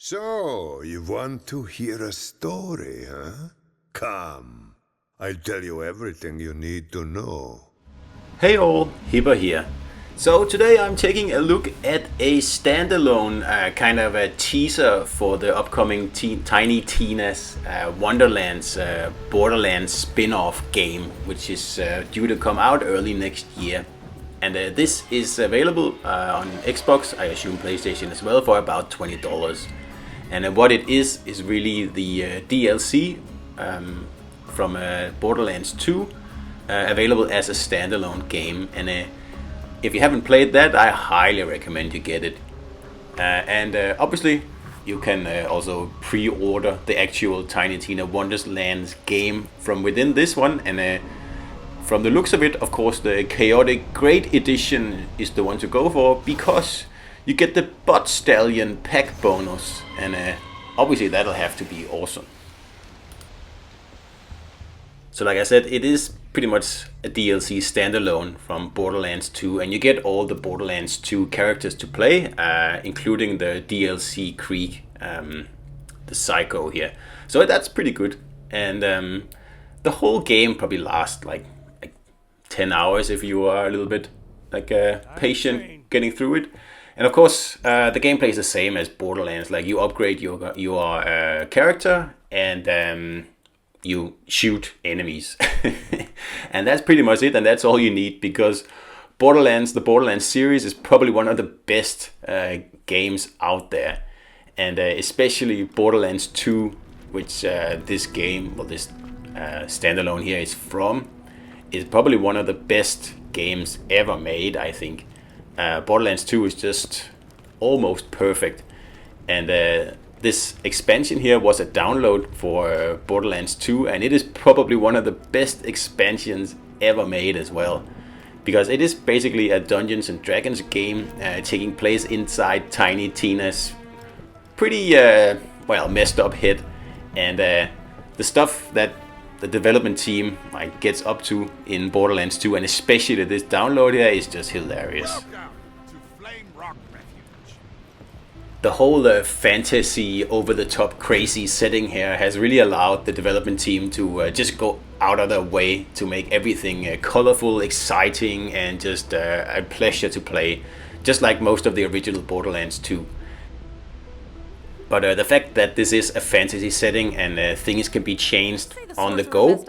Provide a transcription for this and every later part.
So, you want to hear a story, huh? Come, I'll tell you everything you need to know. Hey all, Hipper here. So today I'm taking a look at a standalone kind of a teaser for the upcoming Tiny Tina's Wonderlands Borderlands spin-off game, which is due to come out early next year. And this is available on Xbox, I assume PlayStation as well, for about $20. And what it is really the DLC from Borderlands 2, available as a standalone game. And if you haven't played that, I highly recommend you get it. And obviously, you can also pre-order the actual Tiny Tina Wonderlands game from within this one. And from the looks of it, of course, the Chaotic Great Edition is the one to go for, because you get the Butt Stallion pack bonus, and obviously that'll have to be awesome. So like I said, it is pretty much a DLC standalone from Borderlands 2, and you get all the Borderlands 2 characters to play, including the DLC Creek, the Psycho here. So that's pretty good, and the whole game probably lasts like 10 hours if you are a little bit patient getting through it. And of course, the gameplay is the same as Borderlands. Like, you upgrade your character, and you shoot enemies. And that's pretty much it, and that's all you need, because the Borderlands series is probably one of the best games out there. And especially Borderlands 2, which this standalone here is from, is probably one of the best games ever made, I think. Borderlands 2 is just almost perfect, and this expansion here was a download for Borderlands 2, and it is probably one of the best expansions ever made as well, because it is basically a Dungeons and Dragons game taking place inside Tiny Tina's pretty messed up head, and the stuff that the development team gets up to in Borderlands 2, and especially this download here, is just hilarious. The whole fantasy, over-the-top, crazy setting here has really allowed the development team to just go out of their way to make everything colorful, exciting, and just a pleasure to play, just like most of the original Borderlands 2. But the fact that this is a fantasy setting and things can be changed on the go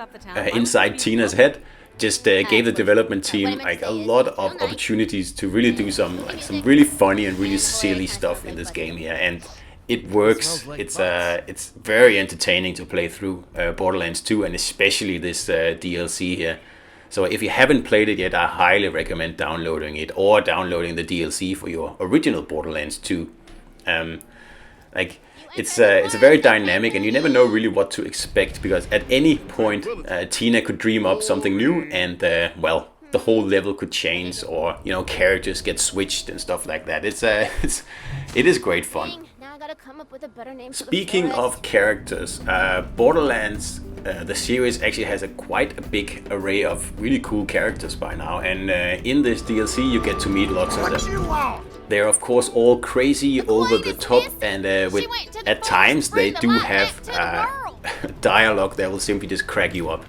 inside Tina's head just gave the development team a lot of opportunities to really do some really funny and really silly stuff in this game here, and it works. It's very entertaining to play through Borderlands 2, and especially this DLC here. So if you haven't played it yet, I highly recommend downloading it, or downloading the DLC for your original Borderlands 2. It's very dynamic, and you never know really what to expect, because at any point Tina could dream up something new, and the whole level could change, or characters get switched and stuff like that. It is great fun. Speaking of characters, Borderlands, the series actually has quite a big array of really cool characters by now, and in this DLC you get to meet lots of them. They're of course all crazy, over the top, and at times they do have dialogue that will simply just crack you up,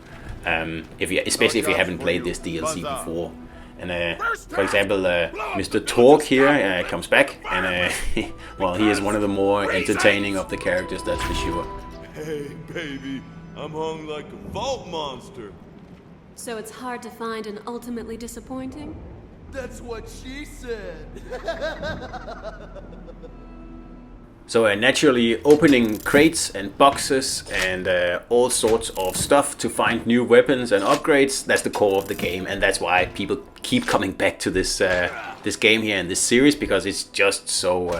especially if you haven't played this DLC before. And for example, Mr. Torque here comes back, and he is one of the more entertaining of the characters, that's for sure. Hey baby, I'm hung like a vault monster. So it's hard to find and ultimately disappointing? That's what she said. So naturally, opening crates and boxes and all sorts of stuff to find new weapons and upgrades, that's the core of the game, and that's why people keep coming back to this game here in this series, because it's just so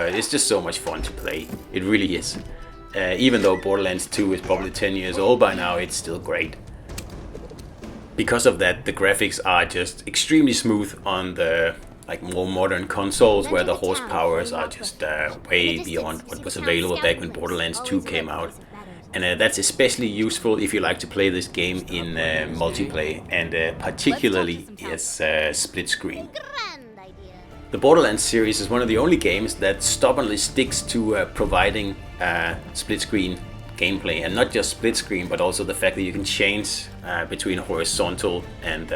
much fun to play. It really is. Even though Borderlands 2 is probably 10 years old by now, it's still great. Because of that, the graphics are just extremely smooth on the more modern consoles, where the horsepowers are just way beyond what was available back when Borderlands 2 came out. And that's especially useful if you like to play this game in multiplayer, and particularly as split screen. The Borderlands series is one of the only games that stubbornly sticks to providing split screen gameplay, and not just split screen, but also the fact that you can change between horizontal and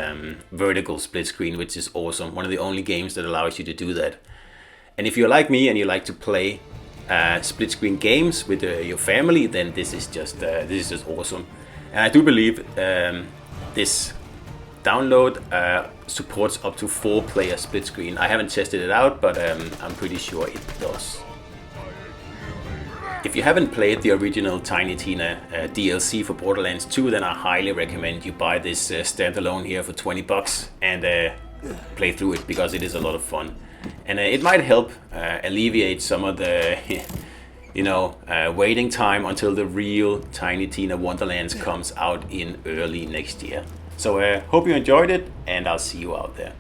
vertical split screen, which is awesome. One of the only games that allows you to do that. And if you're like me and you like to play split screen games with your family, then this is just awesome. And I do believe this download supports up to 4-player split screen. I haven't tested it out, but I'm pretty sure it does. If you haven't played the original Tiny Tina DLC for Borderlands 2, then I highly recommend you buy this standalone here for 20 bucks and play through it, because it is a lot of fun. And it might help alleviate some of the waiting time until the real Tiny Tina Wonderlands comes out in early next year. So hope you enjoyed it, and I'll see you out there.